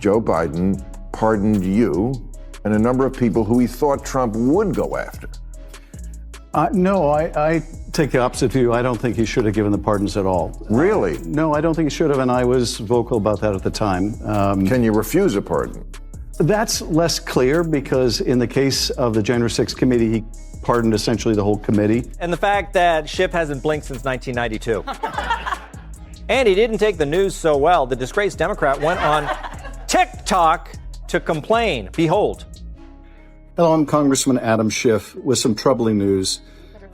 Joe Biden pardoned you and a number of people who he thought Trump would go after. No, I take the opposite view. I don't think he should have given the pardons at all. Really? No, I don't think he should have, and I was vocal about that at the time. Can you refuse a pardon? That's less clear because in the case of the January 6th committee, he pardoned essentially the whole committee. And the fact that Shiff hasn't blinked since 1992. And he didn't take the news so well. The disgraced Democrat went on TikTok to complain. Behold. Hello, I'm Congressman Adam Schiff with some troubling news.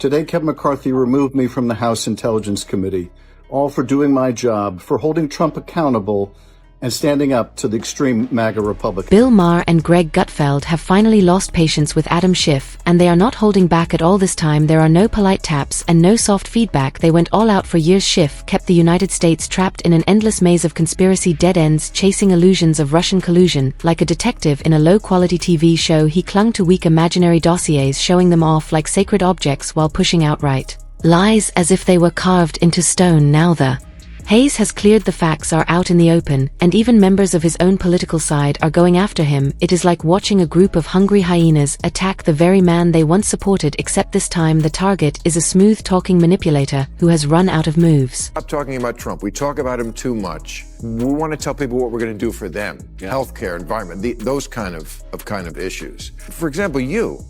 Today, Kevin McCarthy removed me from the House Intelligence Committee, all for doing my job, for holding Trump accountable and standing up to the extreme MAGA Republican. Bill Maher and Greg Gutfeld have finally lost patience with Adam Schiff, and they are not holding back at all this time. There are no polite taps and no soft feedback. They went all out for years. Schiff kept the United States trapped in an endless maze of conspiracy dead ends, chasing illusions of Russian collusion. Like a detective in a low-quality TV show, he clung to weak imaginary dossiers, showing them off like sacred objects while pushing outright lies as if they were carved into stone. Now the haze has cleared, the facts are out in the open, and even members of his own political side are going after him. It is like watching a group of hungry hyenas attack the very man they once supported, except this time the target is a smooth-talking manipulator who has run out of moves. Stop talking about Trump. We talk about him too much. We want to tell people what we're going to do for them. Healthcare, environment, those kind of issues. For example,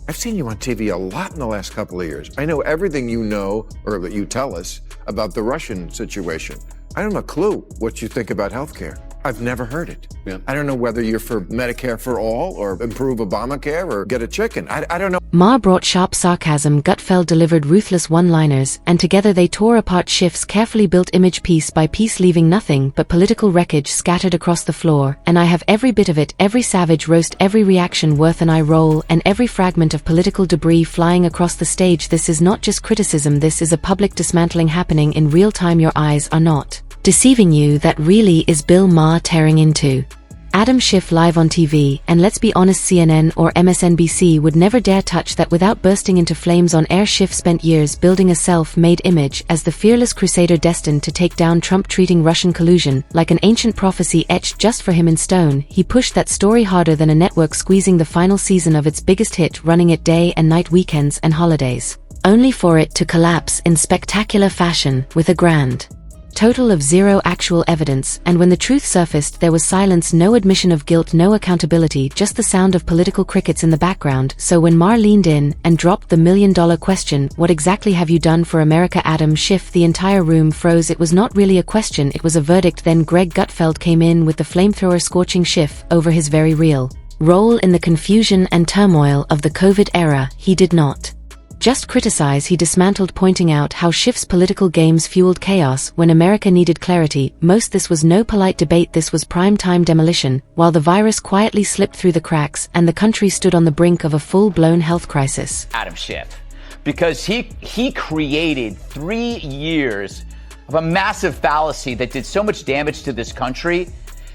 I've seen you on TV a lot in the last couple of years. I know everything you know, or that you tell us, about the Russian situation. I don't have a clue what you think about healthcare. I've never heard it. I don't know whether you're for Medicare for all or improve Obamacare or get a chicken. I don't know. Maher brought sharp sarcasm, Gutfeld delivered ruthless one-liners, and together they tore apart Schiff's carefully built image piece by piece, leaving nothing but political wreckage scattered across the floor. And I have every bit of it, every savage roast, every reaction worth an eye roll, and every fragment of political debris flying across the stage. This is not just criticism, this is a public dismantling happening in real time. Your eyes are not deceiving you. That really is Bill Maher tearing into Adam Schiff live on TV, and let's be honest, CNN or MSNBC would never dare touch that without bursting into flames on air. Schiff spent years building a self-made image as the fearless crusader destined to take down Trump, treating Russian collusion like an ancient prophecy etched just for him in stone. He pushed that story harder than a network squeezing the final season of its biggest hit, running it day and night, weekends and holidays, only for it to collapse in spectacular fashion with a grand total of zero actual evidence. And when the truth surfaced, there was silence, no admission of guilt, no accountability, just the sound of political crickets in the background. So when Maher leaned in and dropped the million-dollar question, what exactly have you done for America, Adam Schiff, the entire room froze. It was not really a question, it was a verdict. Then Greg Gutfeld came in with the flamethrower, scorching Schiff over his very real role in the confusion and turmoil of the COVID era. He did not just criticize, he dismantled, pointing out how Schiff's political games fueled chaos when America needed clarity. This was no polite debate, this was prime-time demolition, while the virus quietly slipped through the cracks and the country stood on the brink of a full-blown health crisis. Adam Schiff, because he created 3 years of a massive fallacy that did so much damage to this country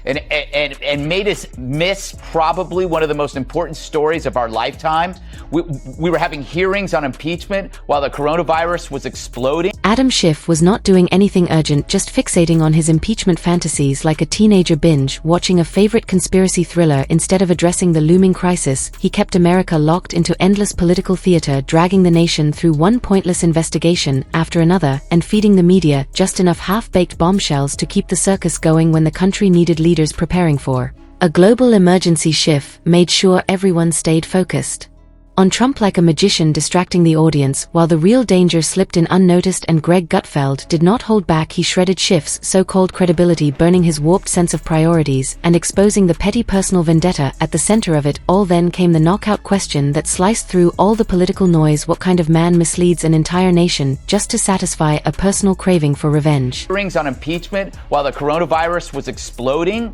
and made us miss probably one of the most important stories of our lifetime. We were having hearings on impeachment while the coronavirus was exploding. Adam Schiff was not doing anything urgent, just fixating on his impeachment fantasies like a teenager binge watching a favorite conspiracy thriller. Instead of addressing the looming crisis, he kept America locked into endless political theater, dragging the nation through one pointless investigation after another, and feeding the media just enough half-baked bombshells to keep the circus going when the country needed leaders preparing for a global emergency. Schiff made sure everyone stayed focused on Trump like a magician, distracting the audience while the real danger slipped in unnoticed, and Greg Gutfeld did not hold back. He shredded Schiff's so-called credibility, burning his warped sense of priorities and exposing the petty personal vendetta at the center of it all. Then came the knockout question that sliced through all the political noise: what kind of man misleads an entire nation just to satisfy a personal craving for revenge? Hearings on impeachment while the coronavirus was exploding.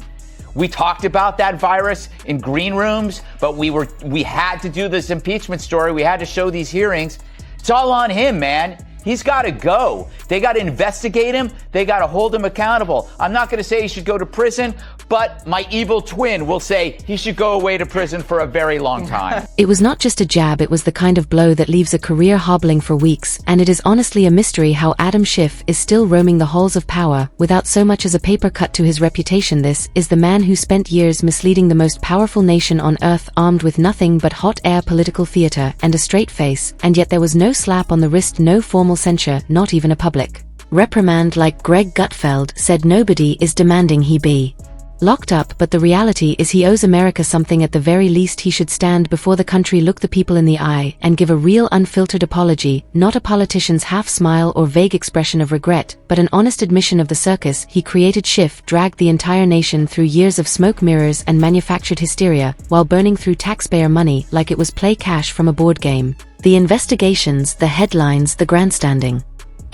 We talked about that virus in green rooms, but we had to do this impeachment story. We had to show these hearings. It's all on him, man. He's got to go. They got to investigate him. They got to hold him accountable. I'm not going to say he should go to prison, but my evil twin will say he should go away to prison for a very long time. It was not just a jab, it was the kind of blow that leaves a career hobbling for weeks, and it is honestly a mystery how Adam Schiff is still roaming the halls of power without so much as a paper cut to his reputation. This is the man who spent years misleading the most powerful nation on earth, armed with nothing but hot air political theater and a straight face, and yet there was no slap on the wrist, no formal censure, not even a public reprimand like Greg Gutfeld said nobody is demanding he be locked up, but the reality is he owes America something. At the very least, he should stand before the country, look the people in the eye, and give a real unfiltered apology, not a politician's half smile or vague expression of regret, but an honest admission of the circus he created. Shiff dragged the entire nation through years of smoke mirrors and manufactured hysteria, while burning through taxpayer money like it was play cash from a board game. The investigations, the headlines, the grandstanding.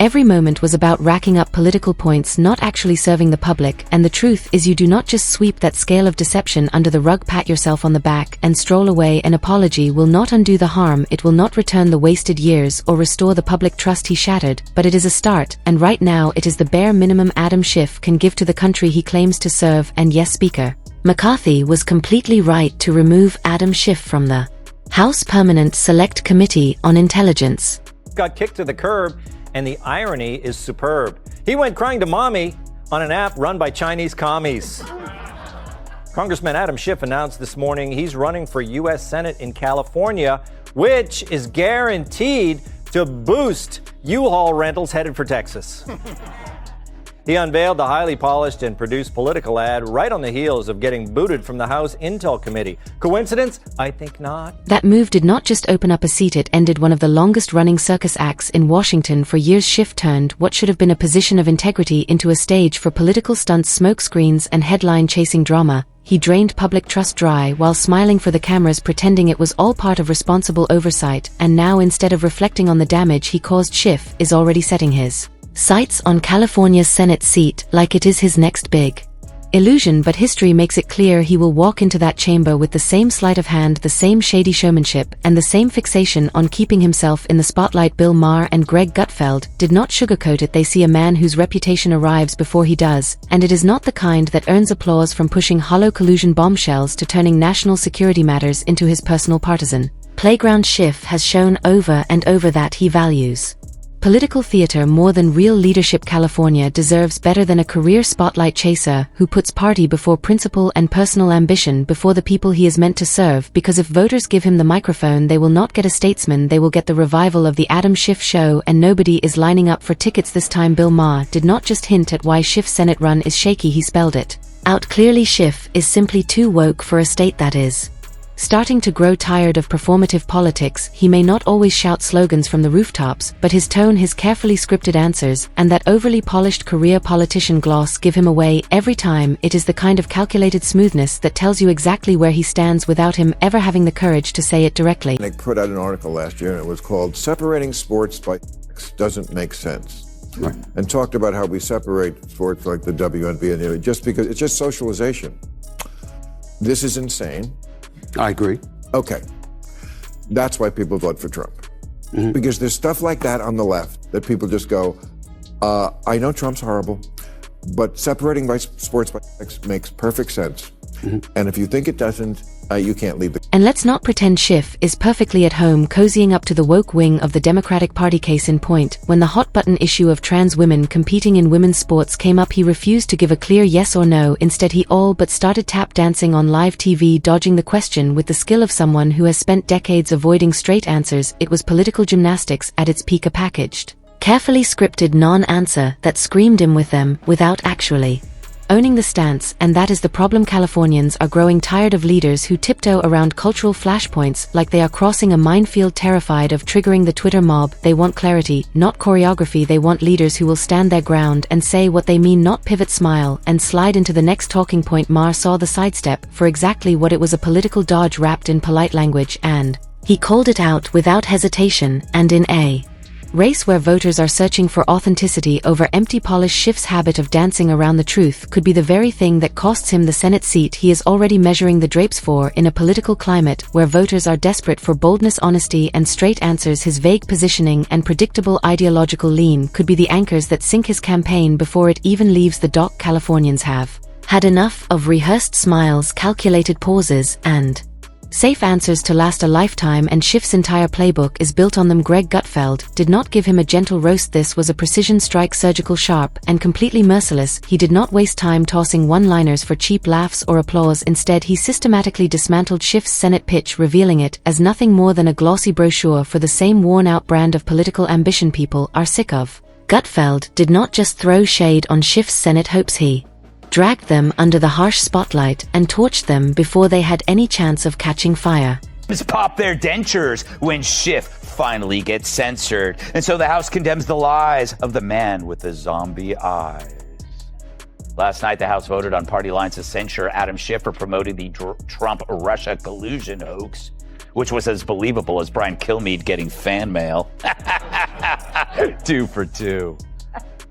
Every moment was about racking up political points, not actually serving the public, and the truth is you do not just sweep that scale of deception under the rug, pat yourself on the back, and stroll away. An apology will not undo the harm, it will not return the wasted years or restore the public trust he shattered, but it is a start, and right now it is the bare minimum Adam Schiff can give to the country he claims to serve. And yes, Speaker McCarthy was completely right to remove Adam Schiff from the House Permanent Select Committee on Intelligence. Got kicked to the curb, and the irony is superb. He went crying to mommy on an app run by Chinese commies. Congressman Adam Schiff announced this morning he's running for U.S. Senate in California, which is guaranteed to boost U-Haul rentals headed for Texas. He unveiled the highly polished and produced political ad right on the heels of getting booted from the House Intel Committee. Coincidence? I think not. That move did not just open up a seat, it ended one of the longest-running circus acts in Washington for years. Schiff turned what should have been a position of integrity into a stage for political stunts, smoke screens, and headline-chasing drama. He drained public trust dry while smiling for the cameras, pretending it was all part of responsible oversight, and now instead of reflecting on the damage he caused, Schiff is already setting his sights on California's Senate seat like it is his next big illusion, but history makes it clear he will walk into that chamber with the same sleight of hand, the same shady showmanship, and the same fixation on keeping himself in the spotlight. Bill Maher and Greg Gutfeld did not sugarcoat it. They see a man whose reputation arrives before he does, and it is not the kind that earns applause, from pushing hollow collusion bombshells to turning national security matters into his personal partisan playground. Schiff has shown over and over that he values political theater more than real leadership. California deserves better than a career spotlight chaser who puts party before principle and personal ambition before the people he is meant to serve, because if voters give him the microphone, they will not get a statesman, they will get the revival of the Adam Schiff show, and nobody is lining up for tickets this time. Bill Maher did not just hint at why Schiff's Senate run is shaky, he spelled it out clearly. Schiff is simply too woke for a state that is starting to grow tired of performative politics. He may not always shout slogans from the rooftops, but his tone, his carefully scripted answers, and that overly polished career politician gloss give him away every time. It is the kind of calculated smoothness that tells you exactly where he stands without him ever having the courage to say it directly. They put out an article last year, and it was called "Separating Sports by Doesn't Make Sense." Right. And talked about how we separate sports like the WNBA and the just because it's just socialization. This is insane. I agree. Okay. That's why people vote for Trump. Mm-hmm. Because there's stuff like that on the left that people just go, I know Trump's horrible, but separating by sports by sex makes perfect sense. Mm-hmm. And if you think it doesn't, you can't leave the... And let's not pretend Schiff is perfectly at home cozying up to the woke wing of the Democratic Party. Case in point, when the hot-button issue of trans women competing in women's sports came up, he refused to give a clear yes or no. Instead, he all but started tap dancing on live TV, dodging the question with the skill of someone who has spent decades avoiding straight answers. It was political gymnastics at its peak, a packaged, carefully scripted non-answer that screamed in with them without actually owning the stance, and that is the problem. Californians are growing tired of leaders who tiptoe around cultural flashpoints like they are crossing a minefield, terrified of triggering the Twitter mob. They want clarity, not choreography. They want leaders who will stand their ground and say what they mean, not pivot, smile, and slide into the next talking point. Maher saw the sidestep for exactly what it was, a political dodge wrapped in polite language, and he called it out without hesitation, and in a race where voters are searching for authenticity over empty polish. Schiff's habit of dancing around the truth could be the very thing that costs him the Senate seat he is already measuring the drapes for. In a political climate where voters are desperate for boldness, honesty, and straight answers, his vague positioning and predictable ideological lean could be the anchors that sink his campaign before it even leaves the dock. Californians have Had enough of rehearsed smiles, calculated pauses, and safe answers to last a lifetime, and Schiff's entire playbook is built on them. Greg Gutfeld did not give him a gentle roast. This was a precision strike, surgical, sharp, and completely merciless. He did not waste time tossing one-liners for cheap laughs or applause. Instead, he systematically dismantled Schiff's Senate pitch, revealing it as nothing more than a glossy brochure for the same worn-out brand of political ambition people are sick of. Gutfeld did not just throw shade on Schiff's Senate hopes, he dragged them under the harsh spotlight and torched them before they had any chance of catching fire. Just pop their dentures when Shiff finally gets censored. And so the House condemns the lies of the man with the zombie eyes. Last night, the House voted on party lines to censure Adam Schiff for promoting the Trump-Russia collusion hoax, which was as believable as Brian Kilmeade getting fan mail. 2 for 2.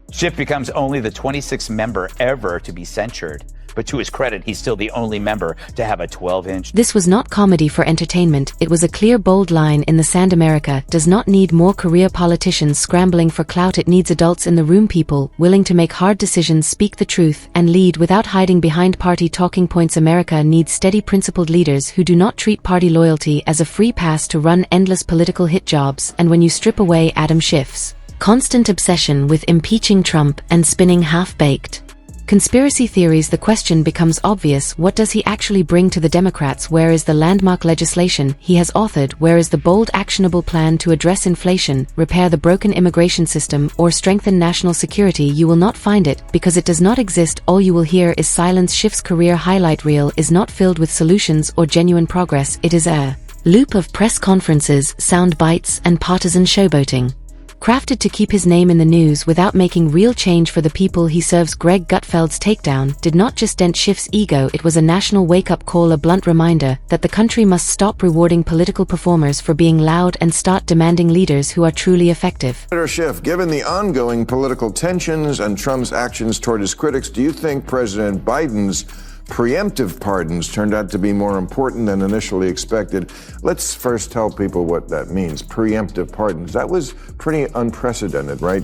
Schiff becomes only the 26th member ever to be censured, but to his credit, he's still the only member to have a 12-inch. This was not comedy for entertainment. It was a clear, bold line in the sand. America does not need more career politicians scrambling for clout. It needs adults in the room, people willing to make hard decisions, speak the truth, and lead without hiding behind party talking points. America needs steady, principled leaders who do not treat party loyalty as a free pass to run endless political hit jobs. And when you strip away Adam Schiff's constant obsession with impeaching Trump and spinning half-baked conspiracy theories, the question becomes obvious. What does he actually bring to the Democrats? Where is the landmark legislation he has authored? Where is the bold, actionable plan to address inflation, repair the broken immigration system, or strengthen national security? You will not find it, because it does not exist. All you will hear is silence. Schiff's career highlight reel is not filled with solutions or genuine progress. It is a loop of press conferences, sound bites, and partisan showboating, crafted to keep his name in the news without making real change for the people he serves. Greg Gutfeld's takedown did not just dent Schiff's ego, it was a national wake-up call, a blunt reminder that the country must stop rewarding political performers for being loud and start demanding leaders who are truly effective. Senator Schiff, given the ongoing political tensions and Trump's actions toward his critics, do you think President Biden's preemptive pardons turned out to be more important than initially expected? Let's first tell people what that means. Preemptive pardons. That was pretty unprecedented, right?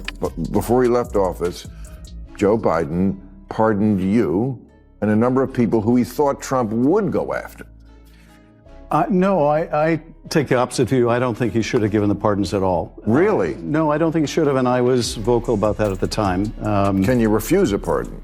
Before he left office, Joe Biden pardoned you and a number of people who he thought Trump would go after. No, I take the opposite view. I don't think he should have given the pardons at all. Really? No, I don't think he should have, and I was vocal about that at the time. Can you refuse a pardon?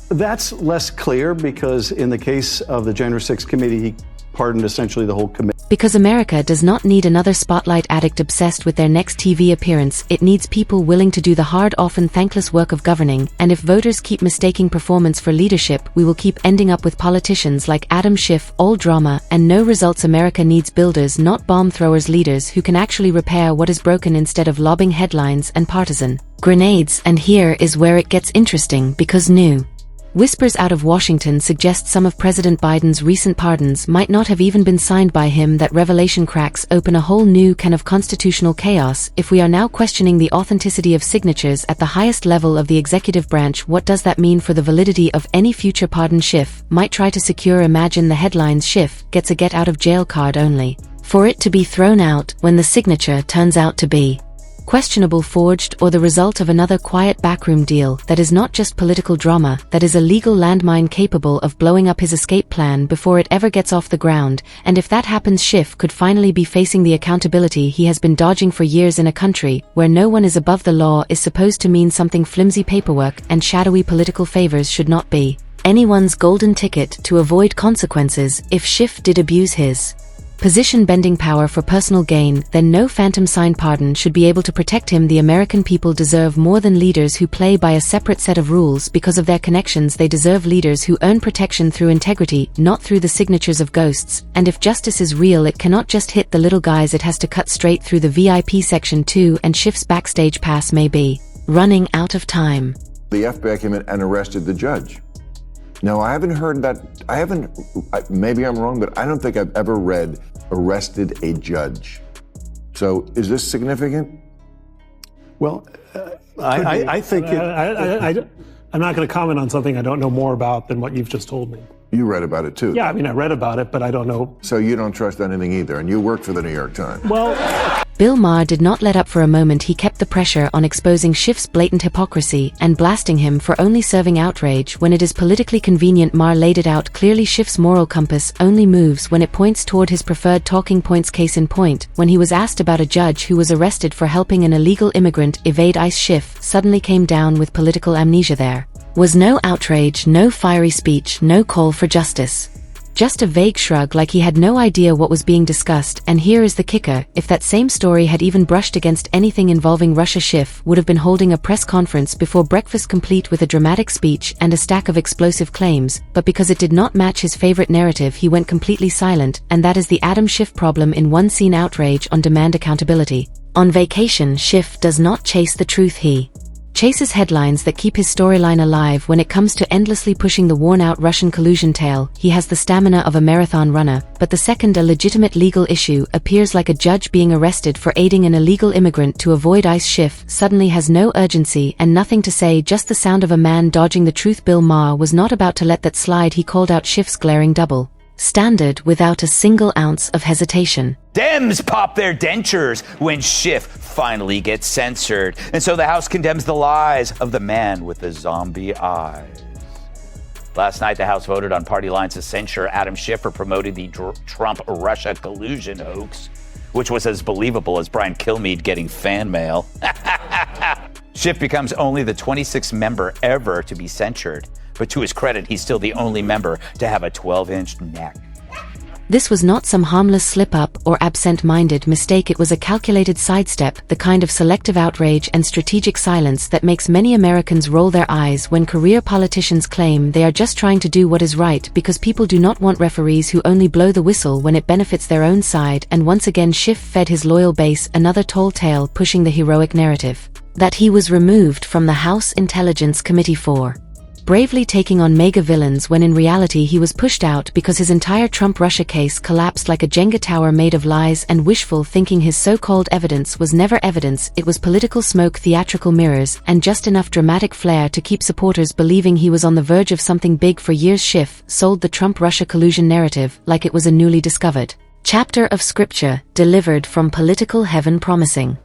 That's less clear, because in the case of the January 6th committee, he pardoned essentially the whole committee. Because America does not need another spotlight addict obsessed with their next TV appearance. It needs people willing to do the hard, often thankless work of governing. And if voters keep mistaking performance for leadership, we will keep ending up with politicians like Adam Schiff, all drama and no results. America needs builders, not bomb throwers, leaders who can actually repair what is broken instead of lobbing headlines and partisan grenades. And here is where it gets interesting, because new whispers out of Washington suggest some of President Biden's recent pardons might not have even been signed by him. That revelation cracks open a whole new can of constitutional chaos. If we are now questioning the authenticity of signatures at the highest level of the executive branch, what does that mean for the validity of any future pardon Schiff might try to secure? Imagine the headlines: Schiff gets a get-out-of-jail card, only for it to be thrown out when the signature turns out to be questionable, forged, or the result of another quiet backroom deal. That is not just political drama, that is a legal landmine capable of blowing up his escape plan before it ever gets off the ground. And if that happens, Schiff could finally be facing the accountability he has been dodging for years. In a country where no one is above the law is supposed to mean something. Flimsy paperwork and shadowy political favors should not be anyone's golden ticket to avoid consequences. If Schiff did abuse his position-bending power for personal gain, then no phantom signed pardon should be able to protect him. The American people deserve more than leaders who play by a separate set of rules because of their connections. They deserve leaders who earn protection through integrity, not through the signatures of ghosts. And if justice is real, it cannot just hit the little guys, it has to cut straight through the VIP section too. And Schiff's backstage pass may be running out of time. The FBI came in and arrested the judge. Now, I haven't heard that. Maybe I'm wrong, but I don't think I've ever read arrested a judge. So is this significant? Well, I think I'm not going to comment on something I don't know more about than what you've just told me. You read about it too. Yeah, I mean, I read about it, but I don't know. So you don't trust anything either, and you work for the New York Times. Well, Bill Maher did not let up for a moment. He kept the pressure on, exposing Schiff's blatant hypocrisy and blasting him for only serving outrage when it is politically convenient. Maher laid it out clearly. Schiff's moral compass only moves when it points toward his preferred talking points. Case in point, when he was asked about a judge who was arrested for helping an illegal immigrant evade ICE, Schiff suddenly came down with political amnesia. There was no outrage, no fiery speech, no call for justice. Just a vague shrug, like he had no idea what was being discussed. And here is the kicker: if that same story had even brushed against anything involving Russia, Schiff would have been holding a press conference before breakfast, complete with a dramatic speech and a stack of explosive claims. But because it did not match his favorite narrative, he went completely silent, and that is the Adam Schiff problem in one scene: outrage on demand, accountability. On vacation, Schiff does not chase the truth. He chases headlines that keep his storyline alive. When it comes to endlessly pushing the worn-out Russian collusion tale, he has the stamina of a marathon runner. But the second a legitimate legal issue appears, like a judge being arrested for aiding an illegal immigrant to avoid ICE, Schiff suddenly has no urgency and nothing to say, just the sound of a man dodging the truth. Bill Maher was not about to let that slide. He called out Schiff's glaring double standard without a single ounce of hesitation. Dems pop their dentures when Schiff finally gets censored. And so the House condemns the lies of the man with the zombie eyes. Last night, the House voted on party lines to censure Adam Schiff for promoting the Trump-Russia collusion hoax, which was as believable as Brian Kilmeade getting fan mail. Schiff becomes only the 26th member ever to be censured. But to his credit, he's still the only member to have a 12-inch neck. This was not some harmless slip-up or absent-minded mistake. It was a calculated sidestep, the kind of selective outrage and strategic silence that makes many Americans roll their eyes when career politicians claim they are just trying to do what is right, because people do not want referees who only blow the whistle when it benefits their own side. And once again, Schiff fed his loyal base another tall tale, pushing the heroic narrative that he was removed from the House Intelligence Committee for bravely taking on mega villains, when in reality he was pushed out because his entire Trump-Russia case collapsed like a Jenga tower made of lies and wishful thinking. His so-called evidence was never evidence. It was political smoke, theatrical mirrors, and just enough dramatic flair to keep supporters believing he was on the verge of something big. For years, Schiff sold the Trump-Russia collusion narrative like it was a newly discovered chapter of scripture delivered from political heaven, promising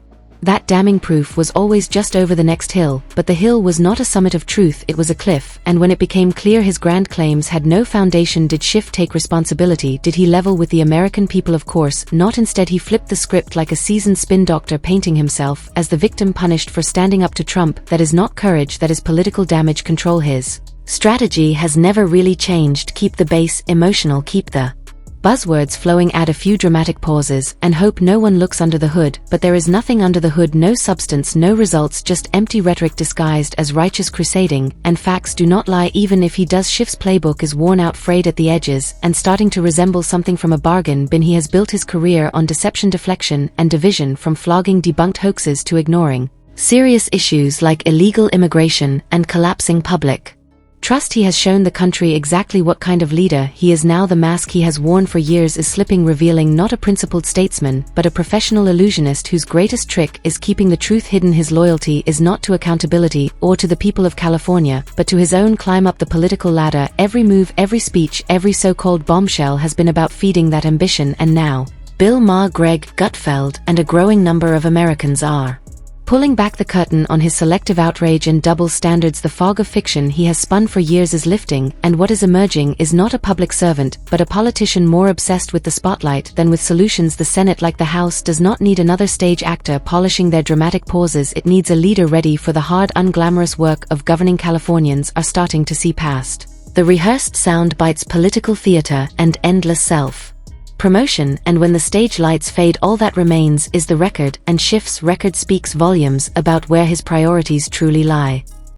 that damning proof was always just over the next hill. But the hill was not a summit of truth, it was a cliff. And when it became clear his grand claims had no foundation, did Schiff take responsibility? Did he level with the American people? Of course not. Instead, he flipped the script like a seasoned spin doctor, painting himself as the victim punished for standing up to Trump. That is not courage, that is political damage control. His strategy has never really changed: keep the base emotional, keep the buzzwords flowing, add a few dramatic pauses, and hope no one looks under the hood. But there is nothing under the hood, no substance, no results, just empty rhetoric disguised as righteous crusading, and facts do not lie even if he does. Schiff's playbook is worn out, frayed at the edges, and starting to resemble something from a bargain bin. He has built his career on deception, deflection, and division, from flogging debunked hoaxes to ignoring serious issues like illegal immigration and collapsing public trust. He has shown the country exactly what kind of leader he is now. The mask he has worn for years is slipping, revealing not a principled statesman, but a professional illusionist whose greatest trick is keeping the truth hidden. His loyalty is not to accountability or to the people of California, but to his own climb up the political ladder. Every move, every speech, every so-called bombshell has been about feeding that ambition. And now, Bill Maher, Greg Gutfeld, and a growing number of Americans are pulling back the curtain on his selective outrage and double standards. The fog of fiction he has spun for years is lifting, and what is emerging is not a public servant, but a politician more obsessed with the spotlight than with solutions. The Senate, like the House, does not need another stage actor polishing their dramatic pauses. It needs a leader ready for the hard, unglamorous work of governing. Californians are starting to see past the rehearsed sound bites, political theater, and endless self-promotion, and when the stage lights fade, all that remains is the record, and Schiff's record speaks volumes about where his priorities truly lie.